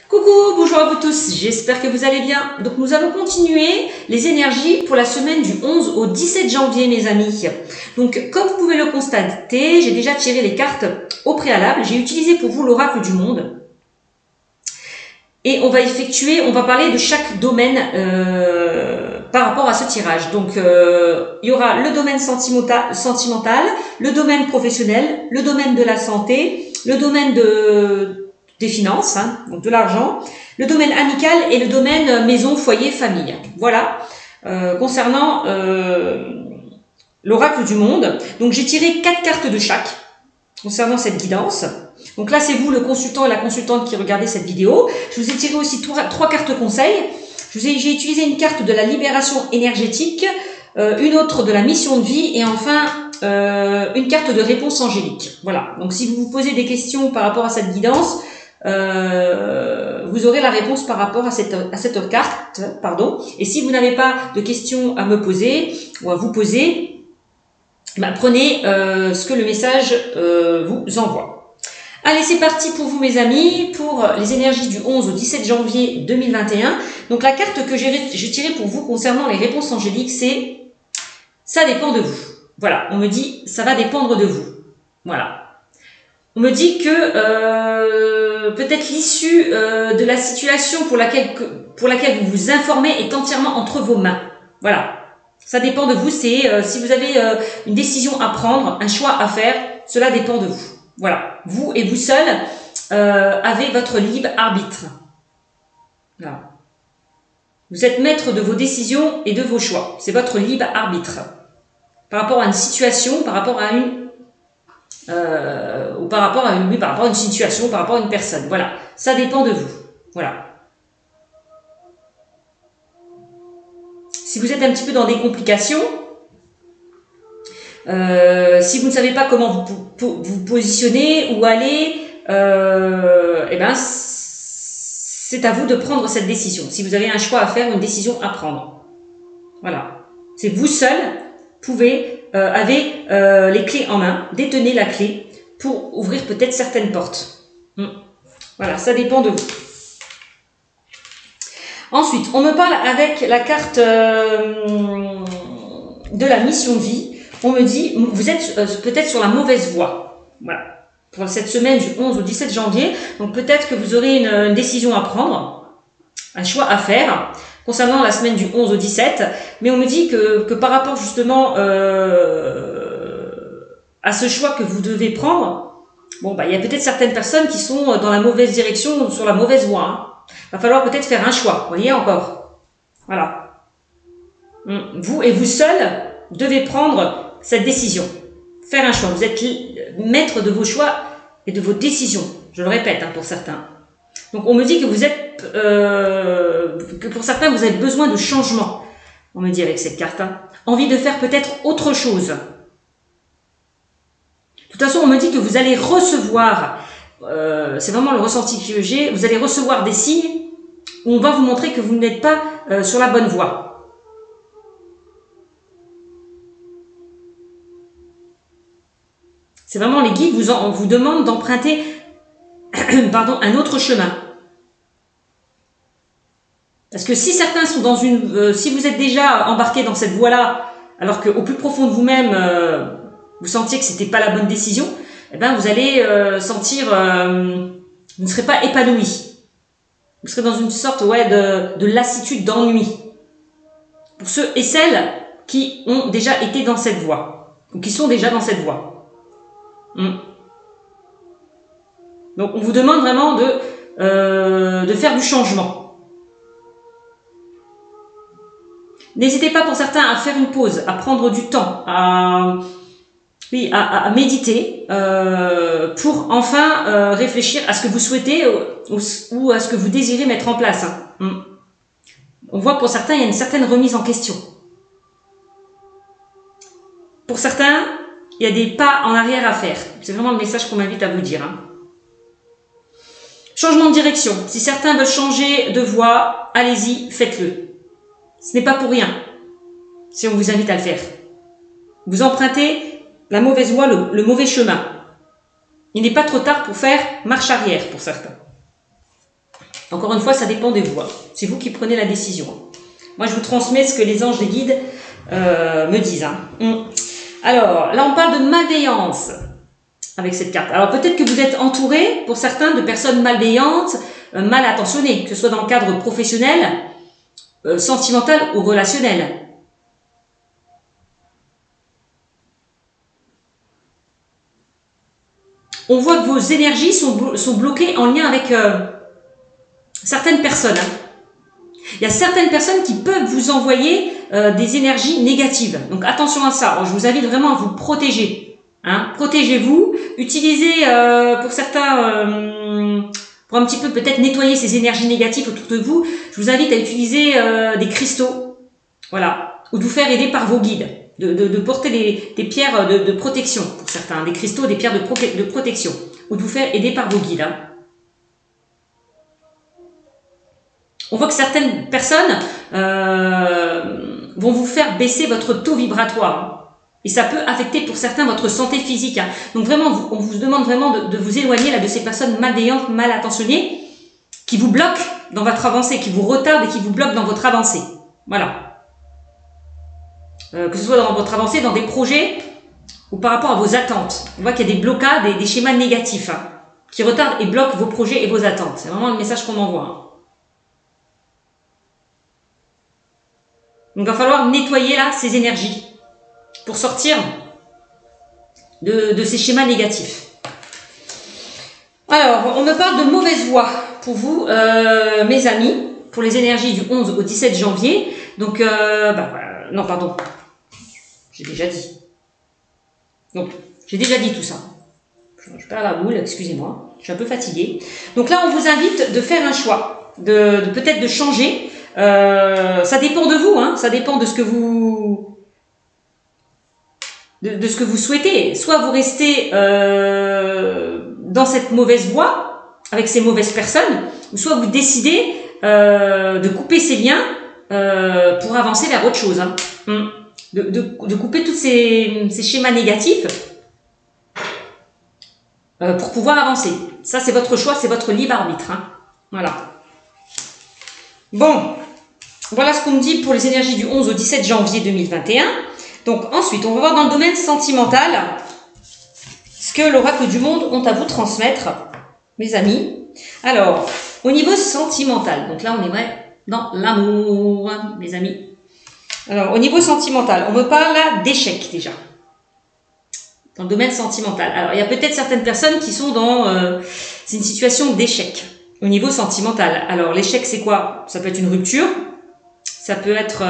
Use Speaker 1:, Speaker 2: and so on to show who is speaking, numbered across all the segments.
Speaker 1: Coucou, bonjour à vous tous, j'espère que vous allez bien. Donc nous allons continuer les énergies pour la semaine du 11 au 17 janvier mes amis. Donc comme vous pouvez le constater, j'ai déjà tiré les cartes au préalable. J'ai utilisé pour vous l'oracle du monde. Et on va parler de chaque domaine par rapport à ce tirage. Donc il y aura le domaine sentimental, le domaine professionnel, le domaine de la santé, le domaine des finances, donc de l'argent, le domaine amical et le domaine maison, foyer, famille. Voilà, concernant l'oracle du monde. Donc j'ai tiré 4 cartes de chaque concernant cette guidance. Donc là, c'est vous, le consultant et la consultante qui regardez cette vidéo. Je vous ai tiré aussi 3 cartes conseils. J'ai utilisé une carte de la libération énergétique, une autre de la mission de vie et enfin une carte de réponse angélique. Voilà, donc si vous vous posez des questions par rapport à cette guidance, vous aurez la réponse par rapport à cette carte, pardon. Et si vous n'avez pas de questions à me poser ou à vous poser, prenez ce que le message vous envoie. Allez, c'est parti pour vous mes amis, pour les énergies du 11 au 17 janvier 2021. Donc la carte que j'ai tirée pour vous concernant les réponses angéliques, c'est « ça dépend de vous ». Voilà, on me dit « ça va dépendre de vous ». Voilà. On me dit que peut-être l'issue de la situation pour laquelle vous vous informez est entièrement entre vos mains. Voilà. Ça dépend de vous, c'est si vous avez une décision à prendre, un choix à faire, cela dépend de vous. Voilà, vous et vous seul avez votre libre arbitre. Voilà. Vous êtes maître de vos décisions et de vos choix. C'est votre libre arbitre. Par rapport à une situation, par rapport à une situation, par rapport à une personne. Voilà, ça dépend de vous. Voilà. Si vous êtes un petit peu dans des complications, si vous ne savez pas comment vous positionner, où aller, c'est à vous de prendre cette décision. Si vous avez un choix à faire, une décision à prendre. Voilà. C'est vous seul avez les clés en main, détenez la clé pour ouvrir peut-être certaines portes. Voilà, ça dépend de vous. Ensuite, on me parle avec la carte de la mission de vie. On me dit, vous êtes peut-être sur la mauvaise voie. Voilà. Pour cette semaine du 11 au 17 janvier. Donc peut-être que vous aurez une décision à prendre, un choix à faire concernant la semaine du 11 au 17. Mais on me dit que par rapport justement à ce choix que vous devez prendre, il y a peut-être certaines personnes qui sont dans la mauvaise direction ou sur la mauvaise voie. Va falloir peut-être faire un choix. Vous voyez encore. Voilà. Vous et vous seul devez prendre cette décision, faire un choix. Vous êtes maître de vos choix et de vos décisions. Je le répète pour certains. Donc on me dit que vous êtes, que pour certains vous avez besoin de changement. On me dit avec cette carte, envie de faire peut-être autre chose. De toute façon, on me dit que vous allez recevoir, c'est vraiment le ressenti que j'ai, vous allez recevoir des signes où on va vous montrer que vous n'êtes pas sur la bonne voie. C'est vraiment les guides vous demandent d'emprunter un autre chemin. Parce que si certains sont dans si vous êtes déjà embarqué dans cette voie-là, alors qu'au plus profond de vous-même, vous sentiez que c'était pas la bonne décision, vous allez sentir, vous ne serez pas épanoui. Vous serez dans une sorte de lassitude, d'ennui. Pour ceux et celles qui ont déjà été dans cette voie, ou qui sont déjà dans cette voie. Donc on vous demande vraiment de faire du changement. N'hésitez pas pour certains à faire une pause, à prendre du temps, à méditer pour enfin réfléchir à ce que vous souhaitez ou à ce que vous désirez mettre en place. On voit que pour certains il y a une certaine remise en question. Pour certains, il y a des pas en arrière à faire. C'est vraiment le message qu'on m'invite à vous dire. Changement de direction. Si certains veulent changer de voie, allez-y, faites-le. Ce n'est pas pour rien si on vous invite à le faire. Vous empruntez la mauvaise voie, le mauvais chemin. Il n'est pas trop tard pour faire marche arrière pour certains. Encore une fois, ça dépend de vous. Hein. C'est vous qui prenez la décision. Moi, je vous transmets ce que les anges, les guides me disent. Hein. Alors, là, on parle de malveillance avec cette carte. Alors, peut-être que vous êtes entouré, pour certains, de personnes malveillantes, mal attentionnées, que ce soit dans le cadre professionnel, sentimental ou relationnel. On voit que vos énergies sont bloquées en lien avec certaines personnes. Hein. Il y a certaines personnes qui peuvent vous envoyer des énergies négatives. Donc attention à ça. Alors, je vous invite vraiment à vous protéger. Hein. Protégez-vous. Utilisez pour certains, pour un petit peu peut-être nettoyer ces énergies négatives autour de vous. Je vous invite à utiliser des cristaux. Voilà. Ou de vous faire aider par vos guides. De porter des pierres de protection pour certains. Des cristaux, des pierres de protection. Ou de vous faire aider par vos guides. Hein. On voit que certaines personnes vont vous faire baisser votre taux vibratoire. Hein. Et ça peut affecter pour certains votre santé physique. Hein. Donc vraiment, on vous demande vraiment de vous éloigner là, de ces personnes malveillantes, mal attentionnées, qui vous bloquent dans votre avancée, qui vous retardent et qui vous bloquent dans votre avancée. Voilà. Que ce soit dans votre avancée, dans des projets ou par rapport à vos attentes. On voit qu'il y a des blocages, des schémas négatifs hein, qui retardent et bloquent vos projets et vos attentes. C'est vraiment le message qu'on envoie. Hein. Donc, il va falloir nettoyer là ces énergies pour sortir de ces schémas négatifs. Alors, on me parle de mauvaise voix pour vous, mes amis, pour les énergies du 11 au 17 janvier. Donc, non, pardon. J'ai déjà dit. Donc, j'ai déjà dit tout ça. Je perds la boule, excusez-moi. Je suis un peu fatiguée. Donc là, on vous invite de faire un choix, peut-être de changer. Ça dépend de vous, hein. Ça dépend de ce que vous... De ce que vous souhaitez. Soit vous restez dans cette mauvaise voie, avec ces mauvaises personnes, ou soit vous décidez de couper ces liens pour avancer vers autre chose. Hein. De couper tous ces schémas négatifs pour pouvoir avancer. Ça, c'est votre choix, c'est votre libre arbitre. Hein. Voilà. Bon, voilà ce qu'on me dit pour les énergies du 11 au 17 janvier 2021. Donc ensuite, on va voir dans le domaine sentimental ce que l'oracle du monde ont à vous transmettre, mes amis. Alors, au niveau sentimental, donc là on est vrai dans l'amour, hein, mes amis. Alors, au niveau sentimental, on me parle là d'échec déjà. Dans le domaine sentimental. Alors, il y a peut-être certaines personnes qui sont dans une situation d'échec au niveau sentimental. Alors, l'échec, c'est quoi? Ça peut être une rupture, ça peut être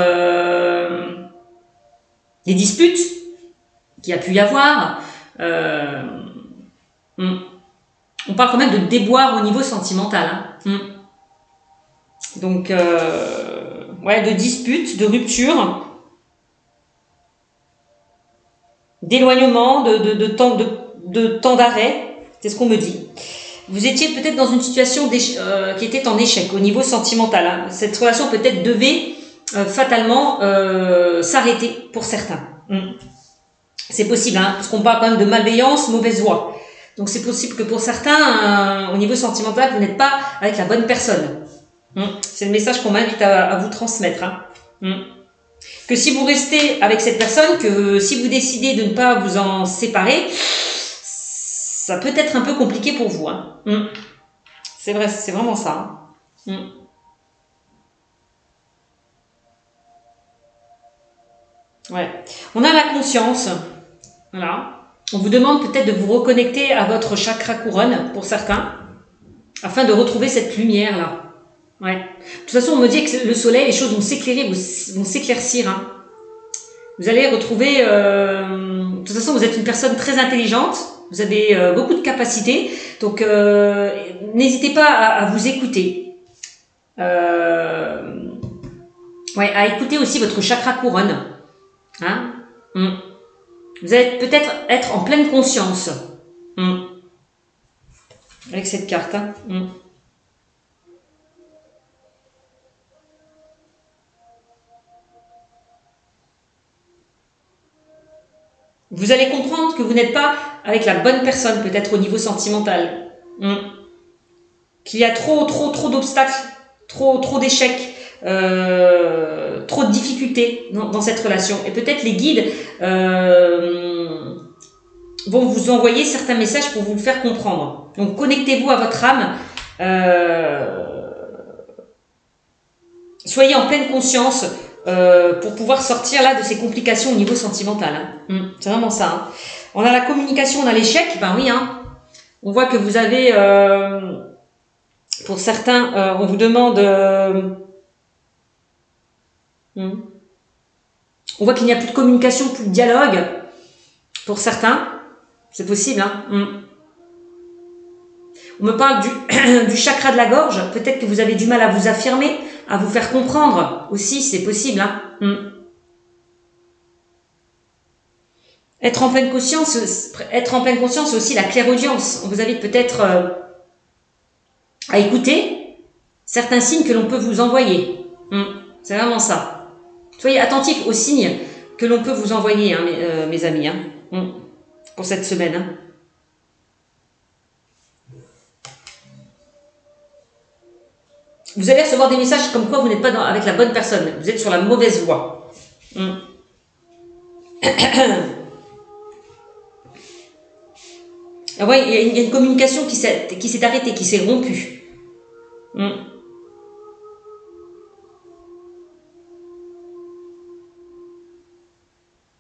Speaker 1: des disputes qu'il y a pu y avoir. On parle quand même de déboire au niveau sentimental. Hein. Donc, ouais, de disputes, de rupture, d'éloignement, de temps d'arrêt, c'est ce qu'on me dit. Vous étiez peut-être dans une situation qui était en échec au niveau sentimental. Hein. Cette relation peut-être devait fatalement s'arrêter pour certains. C'est possible, hein, parce qu'on parle quand même de malveillance, mauvaise voix. Donc c'est possible que pour certains, au niveau sentimental, vous n'êtes pas avec la bonne personne. C'est le message qu'on m'invite à vous transmettre. Hein. Que si vous restez avec cette personne, que si vous décidez de ne pas vous en séparer, ça peut être un peu compliqué pour vous. Hein. C'est vrai, c'est vraiment ça. Hein. Ouais. On a la conscience. Voilà. On vous demande peut-être de vous reconnecter à votre chakra couronne, pour certains, afin de retrouver cette lumière-là. Ouais. De toute façon, on me dit que le soleil, les choses vont s'éclairer, vont s'éclaircir. Hein. Vous allez retrouver... de toute façon, vous êtes une personne très intelligente. Vous avez beaucoup de capacités. Donc, n'hésitez pas à vous écouter. Ouais, à écouter aussi votre chakra couronne. Hein. Vous allez peut-être être en pleine conscience. Avec cette carte. Hein. Vous allez comprendre que vous n'êtes pas avec la bonne personne, peut-être au niveau sentimental, qu'il y a trop d'obstacles, trop d'échecs, trop de difficultés dans cette relation. Et peut-être les guides vont vous envoyer certains messages pour vous le faire comprendre. Donc connectez-vous à votre âme, soyez en pleine conscience pour pouvoir sortir là de ces complications au niveau sentimental. Hein. C'est vraiment ça. Hein. On a la communication, on a l'échec, ben oui. Hein. On voit que vous avez, pour certains, on vous demande, on voit qu'il n'y a plus de communication, plus de dialogue. Pour certains, c'est possible. Hein. On me parle du chakra de la gorge. Peut-être que vous avez du mal à vous affirmer, à vous faire comprendre aussi, c'est possible. Hein. Être en pleine conscience, c'est aussi la clairaudience. On vous invite peut-être à écouter certains signes que l'on peut vous envoyer. C'est vraiment ça. Soyez attentifs aux signes que l'on peut vous envoyer, hein, mes amis, hein, pour cette semaine. Hein. Vous allez recevoir des messages comme quoi vous n'êtes pas avec la bonne personne. Vous êtes sur la mauvaise voie. Ouais, il y a une communication qui s'est arrêtée, qui s'est rompue.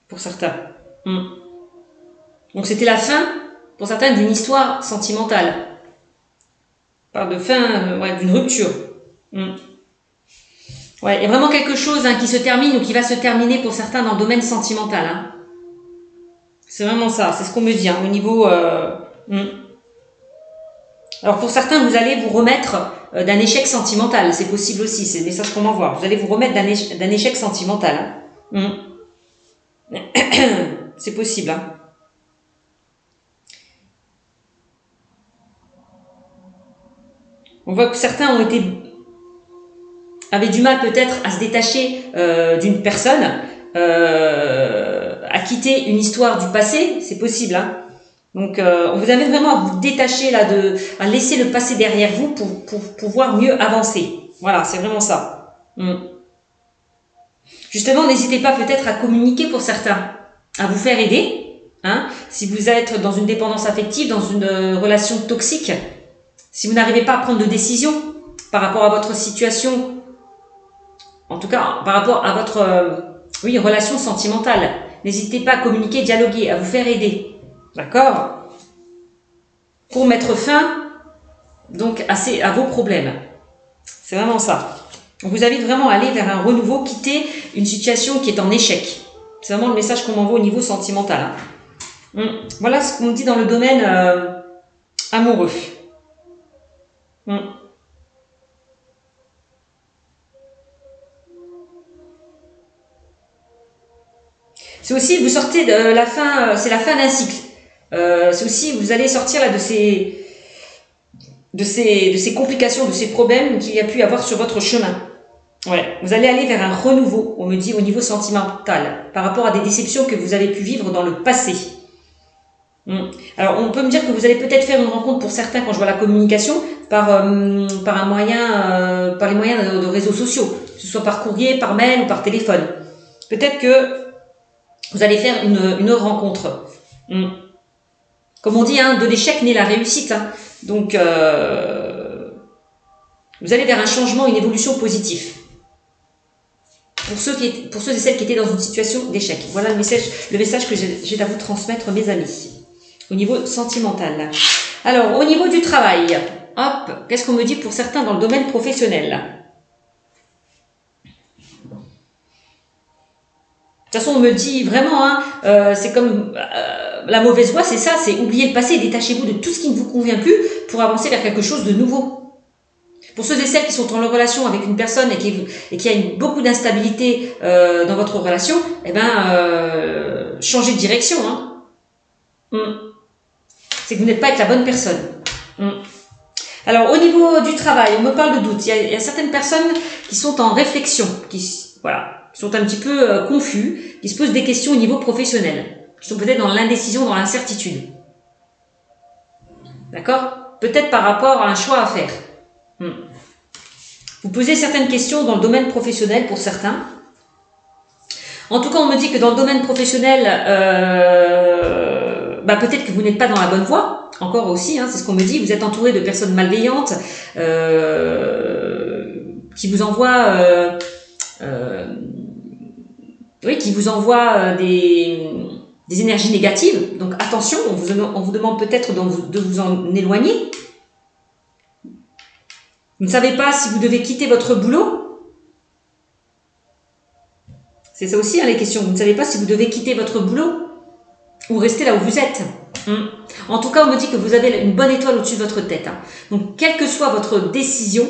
Speaker 1: Pour certains. Donc c'était la fin, pour certains, d'une histoire sentimentale. On parle de fin, d'une rupture. Ouais, il y a vraiment quelque chose qui se termine ou qui va se terminer pour certains dans le domaine sentimental. Hein. C'est vraiment ça, c'est ce qu'on me dit au niveau... Alors pour certains, vous allez vous remettre d'un échec sentimental, c'est possible aussi, c'est le message qu'on m'envoie. Vous allez vous remettre d'un échec sentimental. Hein. C'est possible. Hein. On voit que certains avaient du mal peut-être à se détacher d'une personne, à quitter une histoire du passé, c'est possible. Hein. Donc, on vous invite vraiment à vous détacher là, à laisser le passé derrière vous pour pouvoir mieux avancer. Voilà, c'est vraiment ça. Justement, n'hésitez pas peut-être à communiquer pour certains, à vous faire aider. Hein, si vous êtes dans une dépendance affective, dans une relation toxique, si vous n'arrivez pas à prendre de décision par rapport à votre situation, en tout cas par rapport à votre relation sentimentale, n'hésitez pas à communiquer, dialoguer, à vous faire aider. D'accord? Pour mettre fin donc à vos problèmes. C'est vraiment ça. On vous invite vraiment à aller vers un renouveau, quitter une situation qui est en échec. C'est vraiment le message qu'on m'envoie au niveau sentimental. Hein. Voilà ce qu'on dit dans le domaine amoureux. C'est aussi, vous sortez de la fin, c'est la fin d'un cycle. C'est aussi, vous allez sortir là de ces complications, de ces problèmes qu'il y a pu avoir sur votre chemin. Ouais, vous allez aller vers un renouveau, on me dit, au niveau sentimental, par rapport à des déceptions que vous avez pu vivre dans le passé. Alors, on peut me dire que vous allez peut-être faire une rencontre pour certains, quand je vois la communication, par les moyens de réseaux sociaux, que ce soit par courrier, par mail ou par téléphone. Peut-être que vous allez faire une rencontre. Comme on dit, de l'échec naît la réussite. Hein. Donc, vous allez vers un changement, une évolution positive. Pour ceux et celles qui étaient dans une situation d'échec. Voilà le message que j'ai à vous transmettre, mes amis. Au niveau sentimental. Alors, au niveau du travail, hop, qu'est-ce qu'on me dit pour certains dans le domaine professionnel ? De toute façon, on me dit vraiment, c'est comme la mauvaise voie, c'est ça, c'est oublier le passé, détachez-vous de tout ce qui ne vous convient plus pour avancer vers quelque chose de nouveau. Pour ceux et celles qui sont en relation avec une personne et qui a beaucoup d'instabilité dans votre relation, changez de direction. Hein. C'est que vous n'êtes pas avec la bonne personne. Alors, au niveau du travail, on me parle de doute. Il y a certaines personnes qui sont en réflexion, qui sont un petit peu confus, qui se posent des questions au niveau professionnel, qui sont peut-être dans l'indécision, dans l'incertitude. D'accord ? Peut-être par rapport à un choix à faire. Vous posez certaines questions dans le domaine professionnel pour certains. En tout cas, on me dit que dans le domaine professionnel, peut-être que vous n'êtes pas dans la bonne voie. Encore aussi, hein, c'est ce qu'on me dit. Vous êtes entouré de personnes malveillantes qui vous envoient, qui vous envoient des énergies négatives. Donc attention, on vous demande peut-être de vous en éloigner. Vous ne savez pas si vous devez quitter votre boulot. C'est ça aussi, hein, les questions. Vous ne savez pas si vous devez quitter votre boulot ou rester là où vous êtes. En tout cas, on me dit que vous avez une bonne étoile au-dessus de votre tête. Hein. Donc, quelle que soit votre décision,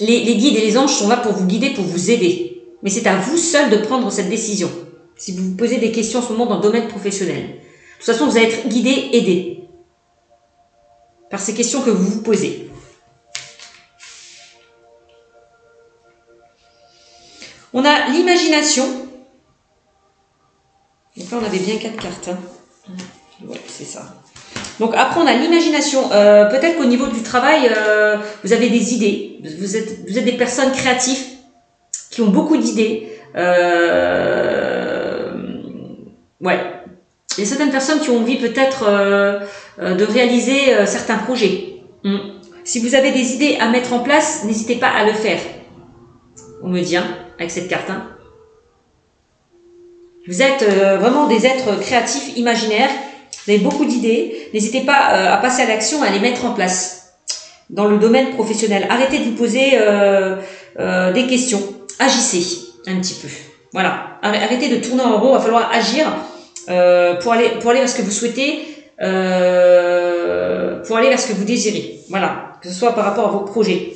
Speaker 1: les guides et les anges sont là pour vous guider, pour vous aider. Mais c'est à vous seul de prendre cette décision. Si vous vous posez des questions en ce moment dans le domaine professionnel. De toute façon, vous allez être guidé, aidé par ces questions que vous vous posez. On a l'imagination. Donc là, on avait bien 4 cartes. Hein. Ouais, c'est ça. Donc après, on a l'imagination. Peut-être qu'au niveau du travail, vous avez des idées. Vous êtes des personnes créatives qui ont beaucoup d'idées. Ouais. Il y a certaines personnes qui ont envie peut-être de réaliser certains projets. Si vous avez des idées à mettre en place, n'hésitez pas à le faire. On me dit, hein, avec cette carte. Hein. Vous êtes vraiment des êtres créatifs, imaginaires. Vous avez beaucoup d'idées. N'hésitez pas à passer à l'action, à les mettre en place dans le domaine professionnel. Arrêtez de vous poser des questions. Agissez un petit peu. Voilà. Arrêtez de tourner en rond. Il va falloir agir pour aller vers ce que vous souhaitez, pour aller vers ce que vous désirez. Voilà. Que ce soit par rapport à vos projets,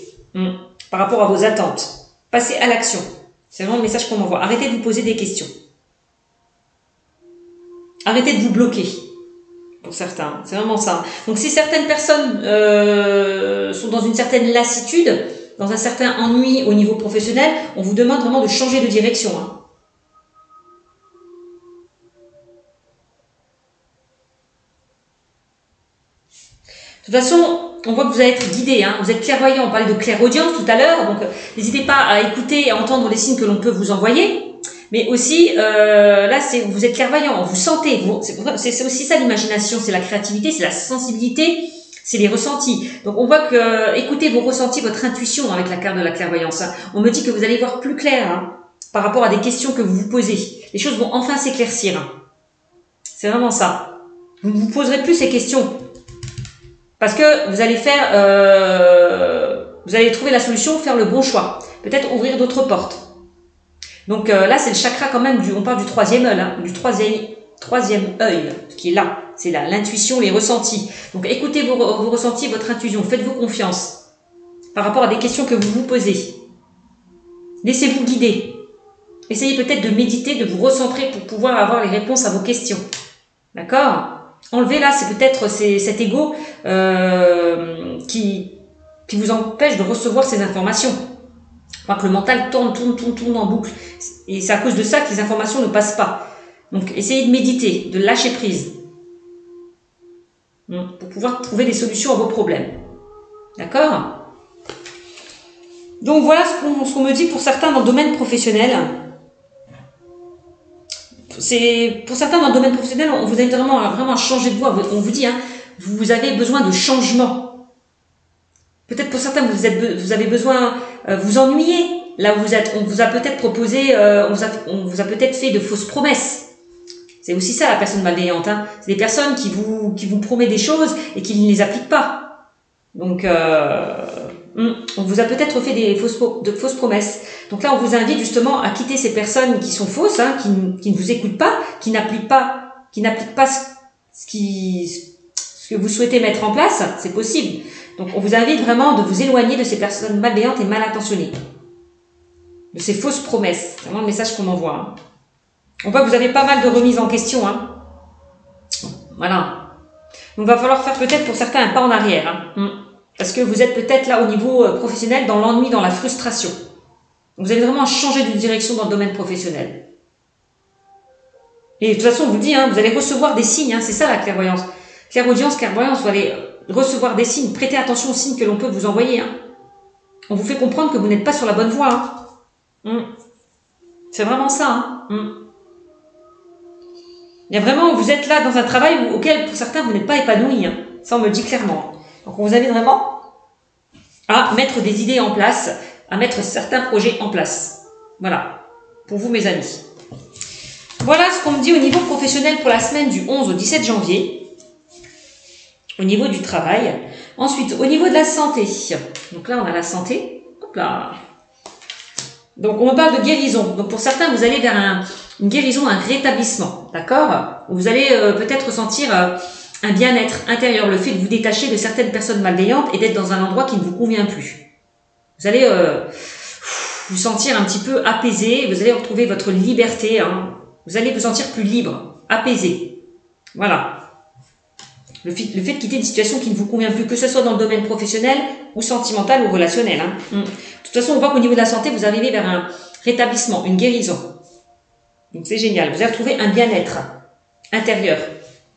Speaker 1: par rapport à vos attentes. Passez à l'action. C'est vraiment le message qu'on m'envoie. Arrêtez de vous poser des questions. Arrêtez de vous bloquer. Pour certains. C'est vraiment ça. Donc si certaines personnes sont dans une certaine lassitude, dans un certain ennui au niveau professionnel, on vous demande vraiment de changer de direction. Hein. De toute façon, on voit que vous allez être guidé, hein. Vous êtes clairvoyant. On parlait de clairaudience tout à l'heure, donc n'hésitez pas à écouter et à entendre les signes que l'on peut vous envoyer. Mais aussi, là, vous êtes clairvoyant, vous sentez. C'est aussi ça l'imagination, c'est la créativité, c'est la sensibilité, c'est les ressentis. Donc on voit que écoutez vos ressentis, votre intuition avec la carte de la clairvoyance. Hein. On me dit que vous allez voir plus clair hein, par rapport à des questions que vous vous posez. Les choses vont enfin s'éclaircir. Hein. C'est vraiment ça. Vous ne vous poserez plus ces questions. Parce que vous allez vous allez trouver la solution, faire le bon choix. Peut-être ouvrir d'autres portes. Donc là, c'est le chakra quand même, on parle du troisième œil, hein, du troisième œil, ce qui est là. C'est là, l'intuition, les ressentis. Donc écoutez vos ressentis, votre intuition, faites-vous confiance par rapport à des questions que vous vous posez. Laissez-vous guider. Essayez peut-être de méditer, de vous recentrer pour pouvoir avoir les réponses à vos questions. D'accord ? Enlevez là, c'est peut-être cet ego qui vous empêche de recevoir ces informations. Je crois que le mental tourne en boucle. Et c'est à cause de ça que les informations ne passent pas. Donc, essayez de méditer, de lâcher prise. Pour pouvoir trouver des solutions à vos problèmes. D'accord ? Donc, voilà ce qu'on me dit pour certains dans le domaine professionnel. Pour certains dans le domaine professionnel, on vous invite vraiment à changer de voie. On vous dit, hein, vous avez besoin de changement. Peut-être pour certains, vous avez besoin, vous ennuyez là où vous êtes. On vous a peut-être proposé, on vous a peut-être fait de fausses promesses. C'est aussi ça la personne malveillante. Hein. C'est des personnes qui vous promettent des choses et qui ne les appliquent pas. Donc, on vous a peut-être fait de fausses promesses. Donc là, on vous invite justement à quitter ces personnes qui sont fausses, hein, qui ne vous écoutent pas, qui n'appliquent pas ce que vous souhaitez mettre en place. C'est possible. Donc, on vous invite vraiment de vous éloigner de ces personnes malveillantes et mal intentionnées. De ces fausses promesses. C'est vraiment le message qu'on m'envoie. Hein. On voit que vous avez pas mal de remises en question. Hein. Voilà. Donc, il va falloir faire peut-être pour certains un pas en arrière. Hein. Parce que vous êtes peut-être là au niveau professionnel dans l'ennui, dans la frustration. Vous allez vraiment changer de direction dans le domaine professionnel. Et de toute façon, on vous dit, hein, vous allez recevoir des signes. Hein, c'est ça la clairvoyance. Clairaudience, vous allez recevoir des signes. Prêtez attention aux signes que l'on peut vous envoyer. Hein. On vous fait comprendre que vous n'êtes pas sur la bonne voie. Hein. C'est vraiment ça. Hein. Il y a vraiment, vous êtes là dans un travail auquel, pour certains, vous n'êtes pas épanoui. Hein. Ça, on me le dit clairement. Donc, vous avez vraiment à mettre des idées en place, à mettre certains projets en place. Voilà. Pour vous, mes amis. Voilà ce qu'on me dit au niveau professionnel pour la semaine du 11 au 17 janvier. Au niveau du travail. Ensuite, au niveau de la santé. Donc là, on a la santé. Hop là. Donc, on me parle de guérison. Donc, pour certains, vous allez vers une guérison, un rétablissement. D'accord? Vous allez peut-être ressentir un bien-être intérieur. Le fait de vous détacher de certaines personnes malveillantes et d'être dans un endroit qui ne vous convient plus. Vous allez vous sentir un petit peu apaisé. Vous allez retrouver votre liberté. Hein. Vous allez vous sentir plus libre, apaisé. Voilà. Le fait de quitter une situation qui ne vous convient plus, que ce soit dans le domaine professionnel ou sentimental ou relationnel. Hein. De toute façon, on voit qu'au niveau de la santé, vous arrivez vers un rétablissement, une guérison. Donc c'est génial. Vous allez retrouver un bien-être intérieur,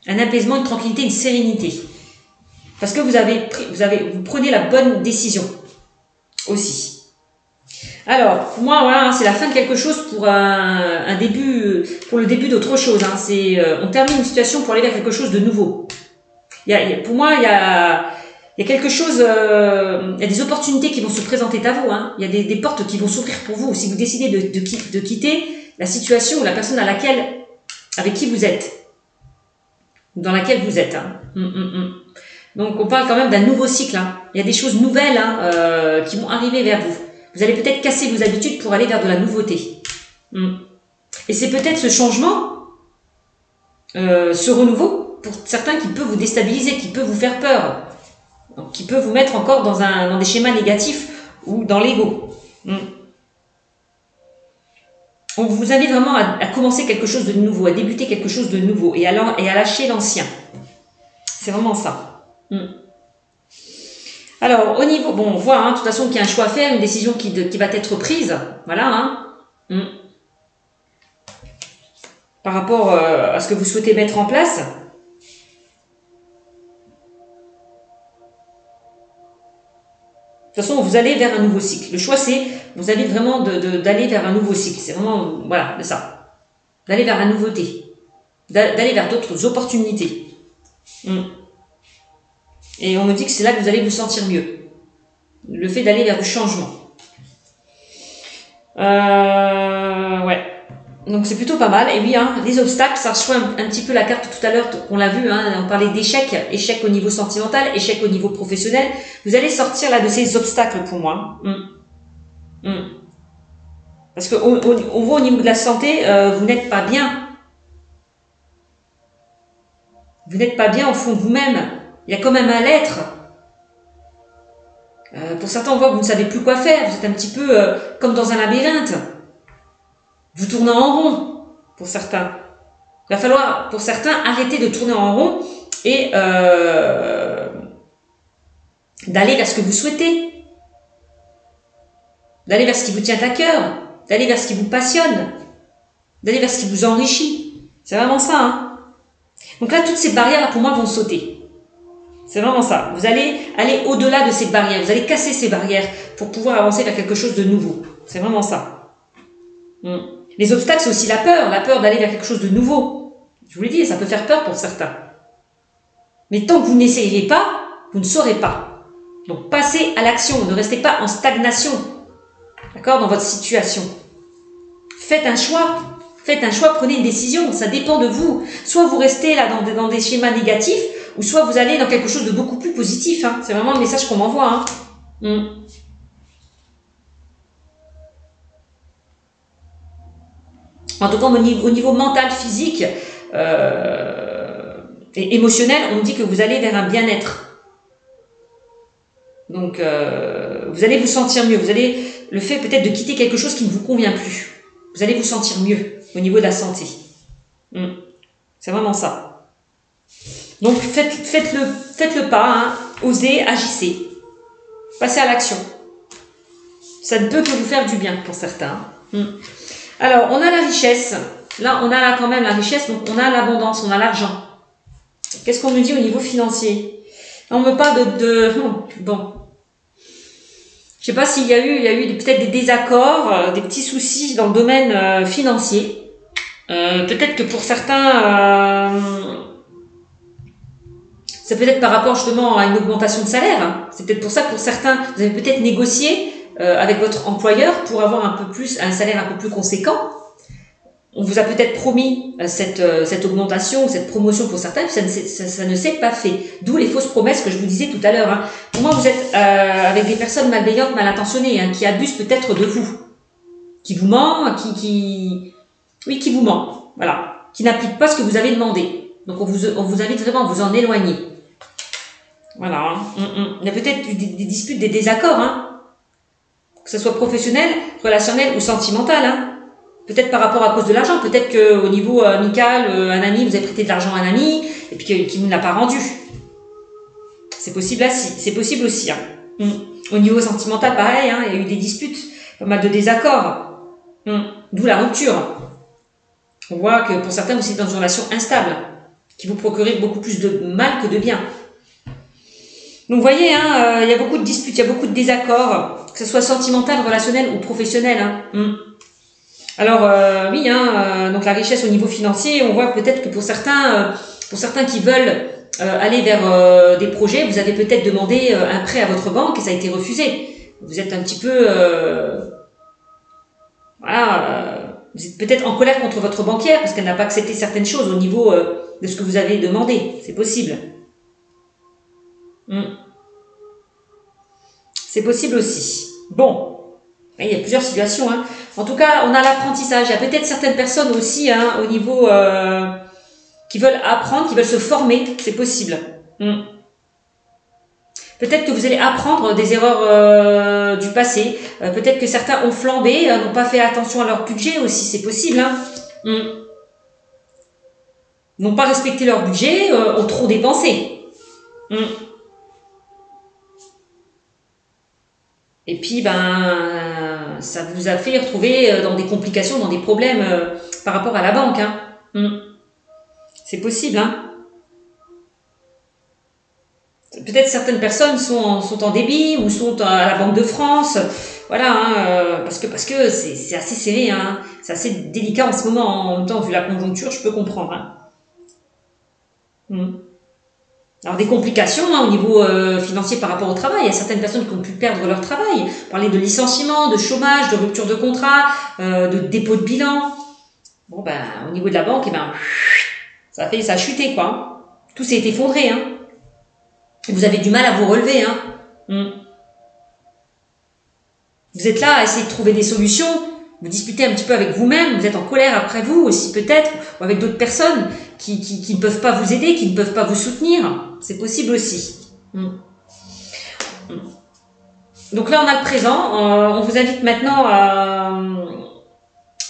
Speaker 1: un apaisement, une tranquillité, une sérénité. Parce que vous prenez la bonne décision aussi. Alors, pour moi, voilà, c'est la fin de quelque chose pour un début, pour le début d'autre chose. Hein. On termine une situation pour aller vers quelque chose de nouveau. Pour moi, il y a quelque chose, il y a des opportunités qui vont se présenter à vous. Hein. Il y a des portes qui vont s'ouvrir pour vous. Si vous décidez de quitter la situation ou la personne avec qui vous êtes, dans laquelle vous êtes. Hein. Donc, on parle quand même d'un nouveau cycle. Hein. Il y a des choses nouvelles qui vont arriver vers vous. Vous allez peut-être casser vos habitudes pour aller vers de la nouveauté. Et c'est peut-être ce changement, ce renouveau, pour certains qui peut vous déstabiliser, qui peut vous faire peur, donc, qui peut vous mettre encore dans des schémas négatifs ou dans l'ego. On vous invite vraiment à commencer quelque chose de nouveau, à débuter quelque chose de nouveau et à lâcher l'ancien. C'est vraiment ça. Alors, au niveau, bon, on voit, hein, de toute façon, qu'il y a un choix à faire, une décision qui va être prise, voilà, hein, par rapport à ce que vous souhaitez mettre en place. De toute façon, vous allez vers un nouveau cycle. Le choix, vous invite vraiment d'aller vers un nouveau cycle. C'est vraiment, voilà, c'est ça. D'aller vers la nouveauté. D'aller vers d'autres opportunités. Et on me dit que c'est là que vous allez vous sentir mieux. Le fait d'aller vers du changement. Ouais. Donc c'est plutôt pas mal. Et oui, hein, les obstacles, ça rejoint un petit peu la carte tout à l'heure qu'on l'a vu. Hein, on parlait d'échecs. Échec au niveau sentimental, échec au niveau professionnel. Vous allez sortir là de ces obstacles pour moi. Parce qu'on voit au niveau de la santé, vous n'êtes pas bien. Vous n'êtes pas bien au fond de vous-même. Il y a quand même un l'être. Pour certains, on voit que vous ne savez plus quoi faire. Vous êtes un petit peu comme dans un labyrinthe. Vous tournez en rond, pour certains. Il va falloir, pour certains, arrêter de tourner en rond et d'aller vers ce que vous souhaitez. D'aller vers ce qui vous tient à cœur. D'aller vers ce qui vous passionne. D'aller vers ce qui vous enrichit. C'est vraiment ça, hein. Donc là, toutes ces barrières, pour moi, vont sauter. C'est vraiment ça. Vous allez aller au-delà de ces barrières. Vous allez casser ces barrières pour pouvoir avancer vers quelque chose de nouveau. C'est vraiment ça. Les obstacles, c'est aussi la peur d'aller vers quelque chose de nouveau. Je vous l'ai dit, ça peut faire peur pour certains. Mais tant que vous n'essayerez pas, vous ne saurez pas. Donc, passez à l'action. Ne restez pas en stagnation. D'accord, dans votre situation. Faites un choix. Faites un choix, prenez une décision. Ça dépend de vous. Soit vous restez là dans des schémas négatifs, ou soit vous allez dans quelque chose de beaucoup plus positif. Hein. C'est vraiment le message qu'on m'envoie. Hein. En tout cas, au niveau mental, physique et émotionnel, on me dit que vous allez vers un bien-être. Donc, vous allez vous sentir mieux. Le fait peut-être de quitter quelque chose qui ne vous convient plus. Vous allez vous sentir mieux au niveau de la santé. C'est vraiment ça. Donc, faites le pas, hein. Osez, agissez. Passez à l'action. Ça ne peut que vous faire du bien pour certains. Alors, on a la richesse. Là, on a là quand même la richesse, donc on a l'abondance, on a l'argent. Qu'est-ce qu'on nous dit au niveau financier? On me parle bon. sais pas s'il y a eu peut-être des désaccords, des petits soucis dans le domaine financier. Peut-être que pour certains, c'est peut-être par rapport justement à une augmentation de salaire. Hein. C'est peut-être pour ça que pour certains, vous avez peut-être négocié avec votre employeur pour avoir un salaire un peu plus conséquent. On vous a peut-être promis cette augmentation, cette promotion pour certains, puis ça ne s'est pas fait. D'où les fausses promesses que je vous disais tout à l'heure. Hein. Pour moi, vous êtes avec des personnes malveillantes, mal intentionnées, hein, qui abusent peut-être de vous, qui vous ment, qui vous ment, voilà, qui n'appliquent pas ce que vous avez demandé. Donc on vous invite vraiment à vous en éloigner. Voilà. Hein. Il y a peut-être des disputes, des désaccords, hein, que ce soit professionnel, relationnel ou sentimental. Hein. Peut-être par rapport à cause de l'argent, peut-être qu'au niveau amical, un ami, vous avez prêté de l'argent à un ami et puis qu'il ne l'a pas rendu. C'est possible aussi. Hein. Au niveau sentimental, pareil, hein, il y a eu des disputes, pas mal de désaccords. D'où la rupture. On voit que pour certains, vous êtes dans une relation instable, qui vous procurait beaucoup plus de mal que de bien. Donc vous voyez, hein, il y a beaucoup de disputes, il y a beaucoup de désaccords, que ce soit sentimental, relationnel ou professionnel. Hein. Alors oui, hein, donc la richesse au niveau financier, on voit peut-être que pour certains qui veulent aller vers des projets, vous avez peut-être demandé un prêt à votre banque et ça a été refusé. Vous êtes un petit peu, vous êtes peut-être en colère contre votre banquière parce qu'elle n'a pas accepté certaines choses au niveau de ce que vous avez demandé. C'est possible. C'est possible aussi. Bon. Il y a plusieurs situations. Hein. En tout cas, on a l'apprentissage. Il y a peut-être certaines personnes aussi hein, au niveau qui veulent apprendre, qui veulent se former. C'est possible. Peut-être que vous allez apprendre des erreurs du passé. Peut-être que certains ont flambé, n'ont pas fait attention à leur budget aussi. C'est possible. Hein. N'ont pas respecté leur budget, ont trop dépensé. Et puis, ça vous a fait retrouver dans des complications, dans des problèmes par rapport à la banque. Hein. C'est possible. Hein. Peut-être certaines personnes sont en débit ou sont à la Banque de France. Voilà, hein, parce que c'est assez serré. Hein. C'est assez délicat en ce moment. En même temps, vu la conjoncture, je peux comprendre. Hein. Alors des complications hein, au niveau financier par rapport au travail. Il y a certaines personnes qui ont pu perdre leur travail. Parler de licenciement, de chômage, de rupture de contrat, de dépôt de bilan. Bon au niveau de la banque, ça a chuté quoi. Tout s'est effondré. Hein. Vous avez du mal à vous relever. Hein. Vous êtes là à essayer de trouver des solutions. Vous discutez un petit peu avec vous-même. Vous êtes en colère après vous aussi peut-être, ou avec d'autres personnes qui ne peuvent pas vous aider, qui ne peuvent pas vous soutenir. C'est possible aussi. Donc là, on a le présent. On vous invite maintenant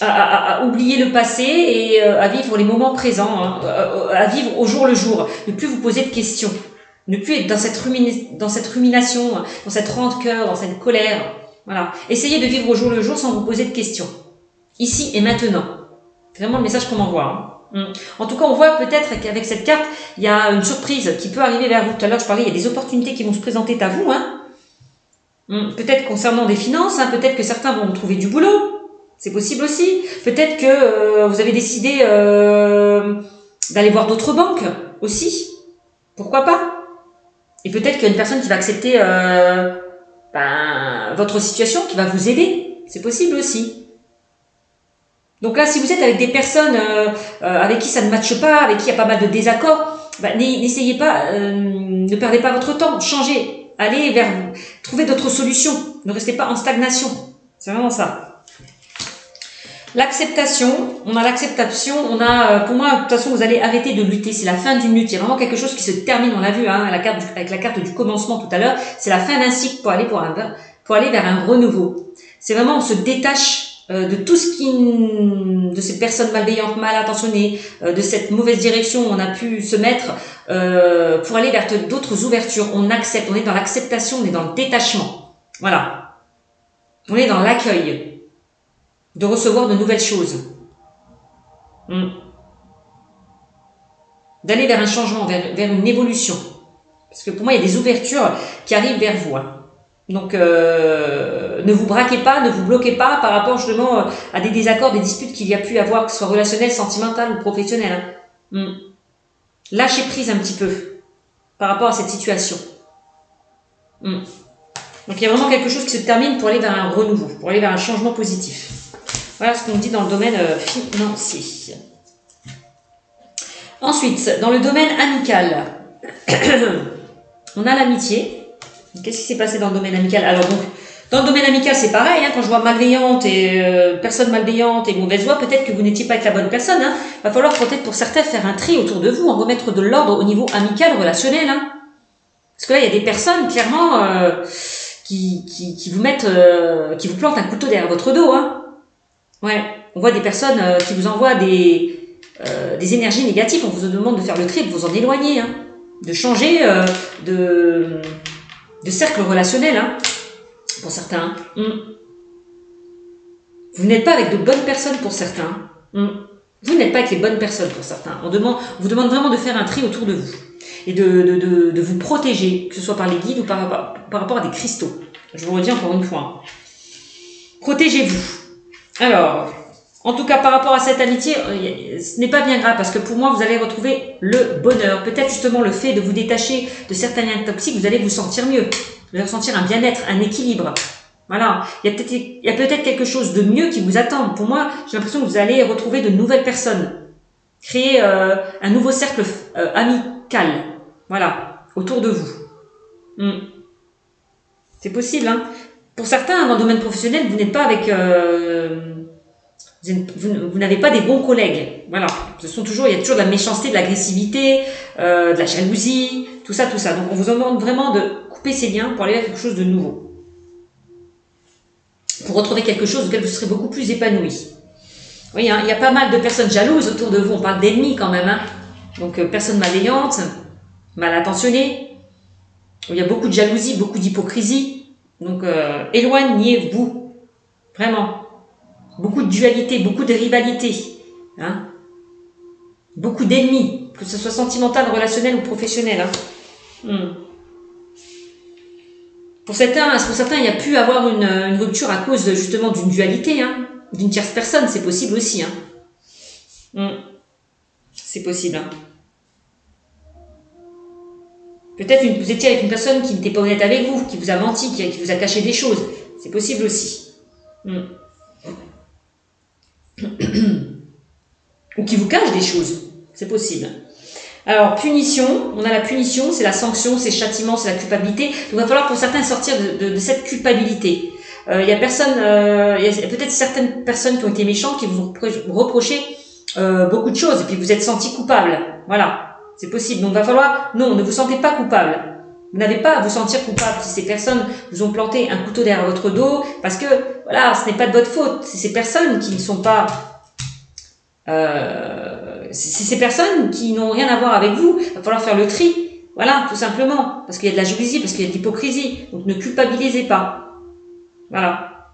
Speaker 1: à oublier le passé et à vivre les moments présents, hein, à vivre au jour le jour. Ne plus vous poser de questions. Ne plus être dans cette rumination, dans cette rancœur, dans cette colère. Voilà. Essayez de vivre au jour le jour sans vous poser de questions. Ici et maintenant. C'est vraiment le message qu'on m'envoie. En tout cas, on voit peut-être qu'avec cette carte, il y a une surprise qui peut arriver vers vous. Tout à l'heure, je parlais, il y a des opportunités qui vont se présenter à vous. Hein. Peut-être concernant des finances, hein, peut-être que certains vont trouver du boulot. C'est possible aussi. Peut-être que vous avez décidé d'aller voir d'autres banques aussi. Pourquoi pas? Et peut-être qu'il y a une personne qui va accepter votre situation, qui va vous aider. C'est possible aussi. Donc là, si vous êtes avec des personnes avec qui ça ne matche pas, avec qui il y a pas mal de désaccords, n'essayez pas, ne perdez pas votre temps, changez, allez vers vous, trouvez d'autres solutions, ne restez pas en stagnation. C'est vraiment ça. L'acceptation, on a l'acceptation, on a, pour moi, de toute façon, vous allez arrêter de lutter, c'est la fin d'une lutte, il y a vraiment quelque chose qui se termine, on l'a vu, hein, avec la carte du commencement tout à l'heure, c'est la fin d'un cycle pour aller vers un renouveau. C'est vraiment, on se détache de tout de ces personnes malveillantes, mal intentionnées, de cette mauvaise direction où on a pu se mettre pour aller vers d'autres ouvertures. On accepte, on est dans l'acceptation, on est dans le détachement. Voilà. On est dans l'accueil de recevoir de nouvelles choses. D'aller vers un changement, vers une évolution. Parce que pour moi, il y a des ouvertures qui arrivent vers vous. Hein. Donc, ne vous braquez pas, ne vous bloquez pas par rapport justement à des désaccords, des disputes qu'il y a pu avoir, que ce soit relationnel, sentimental ou professionnel. Hein. Lâchez prise un petit peu par rapport à cette situation. Donc, il y a vraiment quelque chose qui se termine pour aller vers un renouveau, pour aller vers un changement positif. Voilà ce qu'on dit dans le domaine financier. Ensuite, dans le domaine amical, on a l'amitié. Qu'est-ce qui s'est passé dans le domaine amical? Alors donc, dans le domaine amical, c'est pareil. Hein, quand je vois malveillante et personne malveillante et mauvaise voix, peut-être que vous n'étiez pas avec la bonne personne. Hein. Va falloir peut-être pour certains faire un tri autour de vous, en remettre de l'ordre au niveau amical, relationnel. Hein. Parce que là, il y a des personnes clairement qui vous mettent, qui vous plantent un couteau derrière votre dos. Hein. Ouais, on voit des personnes qui vous envoient des énergies négatives. On vous demande de faire le tri, de vous en éloigner, hein, de changer de cercle relationnel, hein, pour certains. Vous n'êtes pas avec de bonnes personnes pour certains. Vous n'êtes pas avec les bonnes personnes pour certains. On vous demande vraiment de faire un tri autour de vous et de vous protéger, que ce soit par les guides ou par rapport à des cristaux. Je vous redis encore une fois. Protégez-vous. Alors, en tout cas, par rapport à cette amitié, ce n'est pas bien grave parce que pour moi, vous allez retrouver le bonheur. Peut-être justement le fait de vous détacher de certains liens toxiques, vous allez vous sentir mieux. Vous allez ressentir un bien-être, un équilibre. Voilà. Il y a peut-être quelque chose de mieux qui vous attend. Pour moi, j'ai l'impression que vous allez retrouver de nouvelles personnes. Créer un nouveau cercle amical. Voilà. Autour de vous. C'est possible, hein. Pour certains, dans le domaine professionnel, vous n'êtes pas avec... vous n'avez pas des bons collègues. Voilà. Il y a toujours de la méchanceté, de l'agressivité, de la jalousie, tout ça. Donc, on vous demande vraiment de couper ces liens pour aller vers quelque chose de nouveau. Pour retrouver quelque chose auquel vous serez beaucoup plus épanoui. Oui, hein, il y a pas mal de personnes jalouses autour de vous. On parle d'ennemis quand même. Hein. Donc, personnes malveillantes, mal intentionnées. Il y a beaucoup de jalousie, beaucoup d'hypocrisie. Donc, éloignez-vous. Vraiment. Beaucoup de dualité, beaucoup de rivalité. Hein. Beaucoup d'ennemis, que ce soit sentimental, relationnel ou professionnel. Hein. Pour certains, il y a pu avoir une rupture à cause justement d'une dualité, hein, d'une tierce personne. C'est possible aussi. Hein. C'est possible. Hein. Peut-être vous étiez avec une personne qui n'était pas honnête avec vous, qui vous a menti, qui vous a caché des choses. C'est possible aussi. Ou qui vous cache des choses. C'est possible. Alors, punition. On a la punition, c'est la sanction, c'est le châtiment, c'est la culpabilité. Donc, il va falloir pour certains sortir de cette culpabilité. Il y a peut-être certaines personnes qui ont été méchantes qui vous reprocher beaucoup de choses et puis vous êtes senti coupable. Voilà. C'est possible. Donc, il va falloir... Non, ne vous sentez pas coupable. Vous n'avez pas à vous sentir coupable si ces personnes vous ont planté un couteau derrière votre dos, parce que, voilà, ce n'est pas de votre faute. C'est ces personnes qui ne sont pas... c'est ces personnes qui n'ont rien à voir avec vous. Il va falloir faire le tri. Voilà, tout simplement. Parce qu'il y a de la jalousie, parce qu'il y a de l'hypocrisie. Donc, ne culpabilisez pas. Voilà.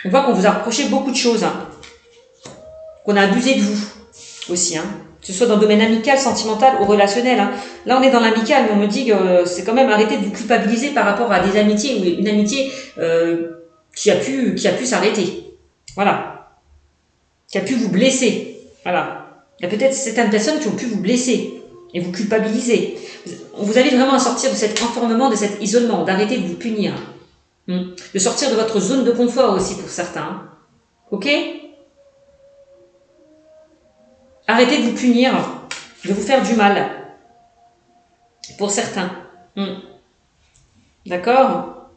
Speaker 1: On voit qu'on vous a reproché beaucoup de choses. Hein. Qu'on a abusé de vous aussi, hein. Que ce soit dans le domaine amical, sentimental ou relationnel. Hein. Là, on est dans l'amical, mais on me dit que c'est quand même arrêter de vous culpabiliser par rapport à des amitiés ou une amitié qui a pu s'arrêter. Voilà. Qui a pu vous blesser. Voilà. Il y a peut-être certaines personnes qui ont pu vous blesser et vous culpabiliser. Vous allez vraiment sortir de cet enfermement, de cet isolement, d'arrêter de vous punir. De sortir de votre zone de confort aussi pour certains. Ok ? Arrêtez de vous punir, de vous faire du mal. Pour certains. D'accord ?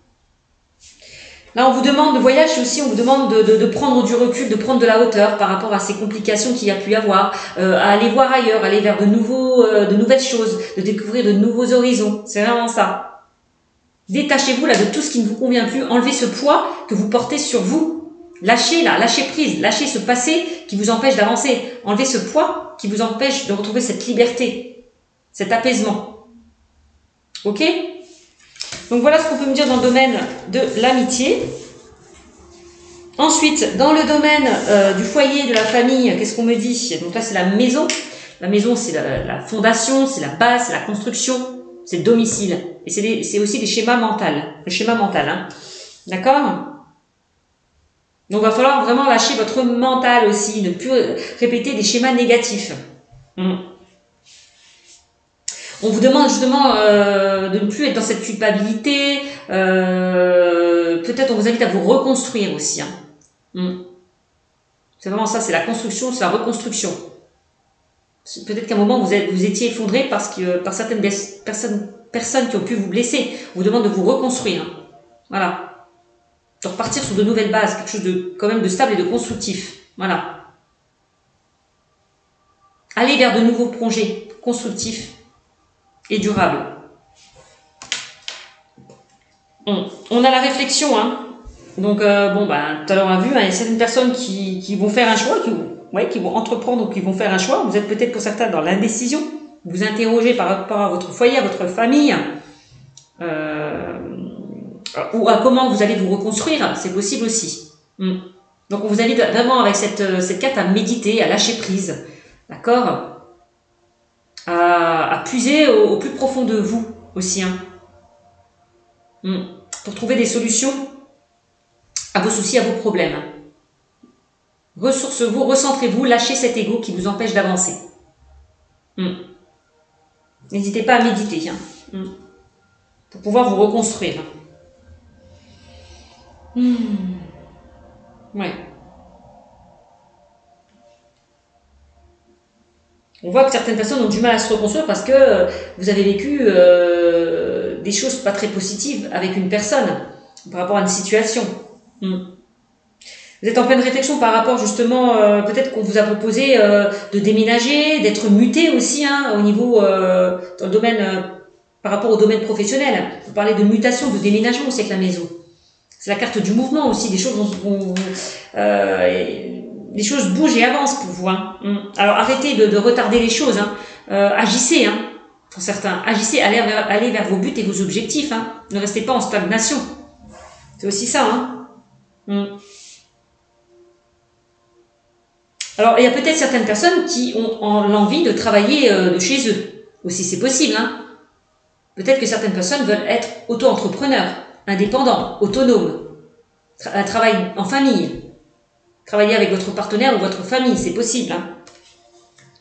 Speaker 1: Là, on vous demande de voyage aussi, on vous demande de prendre du recul, de prendre de la hauteur par rapport à ces complications qu'il y a pu y avoir, à aller voir ailleurs, aller vers de nouvelles choses, de découvrir de nouveaux horizons. C'est vraiment ça. Détachez-vous là de tout ce qui ne vous convient plus. Enlevez ce poids que vous portez sur vous. Lâchez prise, lâchez ce passé qui vous empêche d'avancer. Enlevez ce poids qui vous empêche de retrouver cette liberté, cet apaisement. Ok ? Donc voilà ce qu'on peut me dire dans le domaine de l'amitié. Ensuite, dans le domaine du foyer, de la famille, qu'est-ce qu'on me dit ? Donc là, c'est la maison. La maison, c'est la fondation, c'est la base, c'est la construction, c'est le domicile. Et c'est aussi des schémas mentaux, le schéma mental, hein. D'accord? Donc, il va falloir vraiment lâcher votre mental aussi, ne plus répéter des schémas négatifs. On vous demande justement de ne plus être dans cette culpabilité. Peut-être on vous invite à vous reconstruire aussi, hein. C'est vraiment ça, c'est la construction, c'est la reconstruction. Peut-être qu'à un moment, vous étiez effondré parce que, par certaines personnes qui ont pu vous blesser. On vous demande de vous reconstruire. Voilà. De repartir sur de nouvelles bases, quelque chose de quand même de stable et de constructif. Voilà. Aller vers de nouveaux projets constructifs et durables. On a la réflexion, hein. Donc, tout à l'heure on a vu, hein, il y a certaines personnes qui vont faire un choix, qui vont entreprendre ou qui vont faire un choix. Vous êtes peut-être pour certains dans l'indécision. Vous interrogez par rapport à votre foyer, à votre famille, ou à comment vous allez vous reconstruire. C'est possible aussi. Donc, on vous invite vraiment avec cette carte à méditer, à lâcher prise. D'accord? À puiser au plus profond de vous aussi, hein. Pour trouver des solutions à vos soucis, à vos problèmes. Ressourcez-vous, recentrez-vous, lâchez cet ego qui vous empêche d'avancer. N'hésitez pas à méditer, hein, pour pouvoir vous reconstruire. Ouais. On voit que certaines personnes ont du mal à se reconstruire parce que vous avez vécu des choses pas très positives avec une personne par rapport à une situation. Vous êtes en pleine réflexion par rapport justement, peut-être qu'on vous a proposé de déménager, d'être muté aussi, hein, au niveau dans le domaine, par rapport au domaine professionnel. Vous parlez de mutation, de déménagement aussi avec la maison. C'est la carte du mouvement aussi, des choses les choses bougent et avancent pour vous, hein. Alors arrêtez de retarder les choses, hein. Agissez, hein, pour certains. Agissez, allez vers vos buts et vos objectifs, hein. Ne restez pas en stagnation. C'est aussi ça, hein. Alors, il y a peut-être certaines personnes qui ont l'envie de travailler de chez eux. Aussi, c'est possible, hein. Peut-être que certaines personnes veulent être auto-entrepreneurs, indépendants, autonomes, travailler en famille, travailler avec votre partenaire ou votre famille, c'est possible, hein.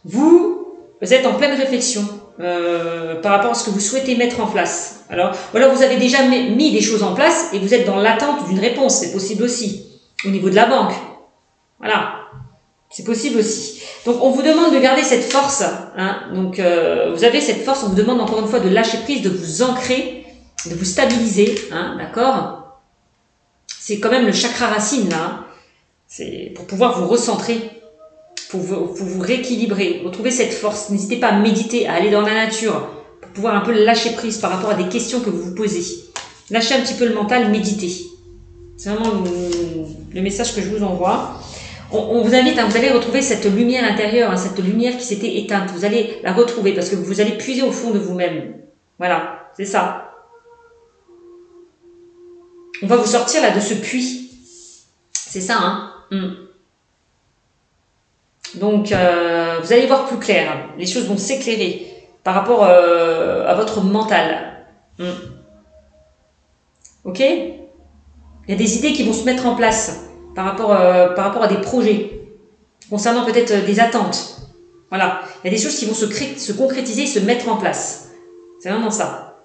Speaker 1: Vous êtes en pleine réflexion par rapport à ce que vous souhaitez mettre en place. Alors vous avez déjà mis des choses en place et vous êtes dans l'attente d'une réponse, c'est possible aussi, au niveau de la banque. Voilà. C'est possible aussi. Donc, on vous demande de garder cette force, hein. Donc, vous avez cette force. On vous demande encore une fois de lâcher prise, de vous ancrer, de vous stabiliser, hein, d'accord? C'est quand même le chakra racine, là, hein. C'est pour pouvoir vous recentrer, pour vous rééquilibrer, retrouver cette force. N'hésitez pas à méditer, à aller dans la nature, pour pouvoir un peu lâcher prise par rapport à des questions que vous vous posez. Lâchez un petit peu le mental, méditez. C'est vraiment le message que je vous envoie. On vous invite, hein, vous allez retrouver cette lumière intérieure, hein, cette lumière qui s'était éteinte. Vous allez la retrouver parce que vous allez puiser au fond de vous-même. Voilà, c'est ça. On va vous sortir là de ce puits. C'est ça, hein. Donc, vous allez voir plus clair. Les choses vont s'éclairer par rapport à votre mental. Ok? Il y a des idées qui vont se mettre en place par rapport à des projets, concernant peut-être des attentes. Voilà. Il y a des choses qui vont se concrétiser et se mettre en place. C'est vraiment ça.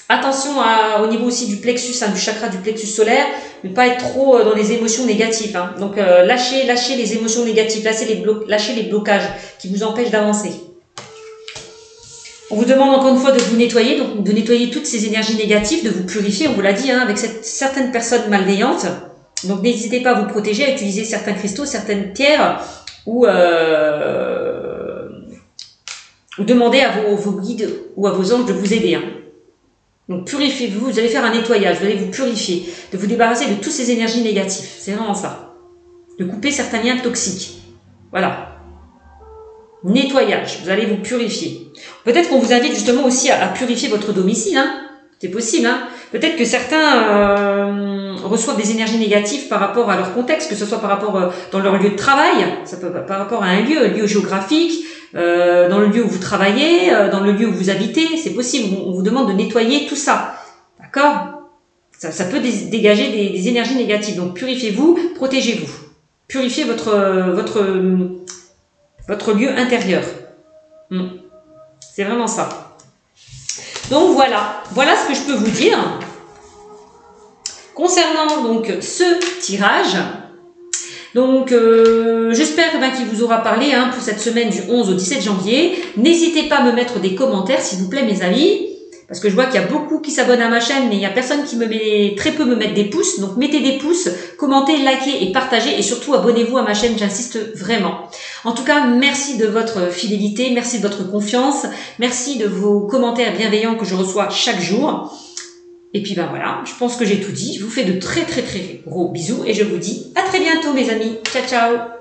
Speaker 1: Attention au niveau aussi du plexus, hein, du chakra du plexus solaire, ne pas être trop dans les émotions négatives, hein. Donc, lâchez les émotions négatives, lâchez les blocages qui vous empêchent d'avancer. On vous demande encore une fois de vous nettoyer, donc de nettoyer toutes ces énergies négatives, de vous purifier, on vous l'a dit, hein, avec certaines personnes malveillantes. Donc, n'hésitez pas à vous protéger, à utiliser certains cristaux, certaines pierres, ou demandez à vos guides ou à vos anges de vous aider, hein. Donc, purifiez-vous, vous allez faire un nettoyage, vous allez vous purifier, de vous débarrasser de toutes ces énergies négatives. C'est vraiment ça. De couper certains liens toxiques. Voilà. Nettoyage, vous allez vous purifier. Peut-être qu'on vous invite justement aussi à purifier votre domicile, hein. C'est possible, hein. Peut-être que certains reçoivent des énergies négatives par rapport à leur contexte, que ce soit par rapport dans leur lieu de travail, ça peut par rapport à un lieu géographique, dans le lieu où vous travaillez, dans le lieu où vous habitez, c'est possible. On vous demande de nettoyer tout ça. D'accord? Ça peut dégager des énergies négatives. Donc purifiez-vous, protégez-vous. Purifiez votre lieu intérieur. C'est vraiment ça. Donc voilà ce que je peux vous dire concernant donc ce tirage. Donc j'espère qu'il vous aura parlé pour cette semaine du 11 au 17 janvier. N'hésitez pas à me mettre des commentaires s'il vous plaît mes amis. Parce que je vois qu'il y a beaucoup qui s'abonnent à ma chaîne, mais il y a personne qui très peu me mettent des pouces. Donc mettez des pouces, commentez, likez et partagez. Et surtout abonnez-vous à ma chaîne, j'insiste vraiment. En tout cas, merci de votre fidélité, merci de votre confiance, merci de vos commentaires bienveillants que je reçois chaque jour. Et puis voilà, je pense que j'ai tout dit. Je vous fais de très gros bisous et je vous dis à très bientôt mes amis. Ciao ciao.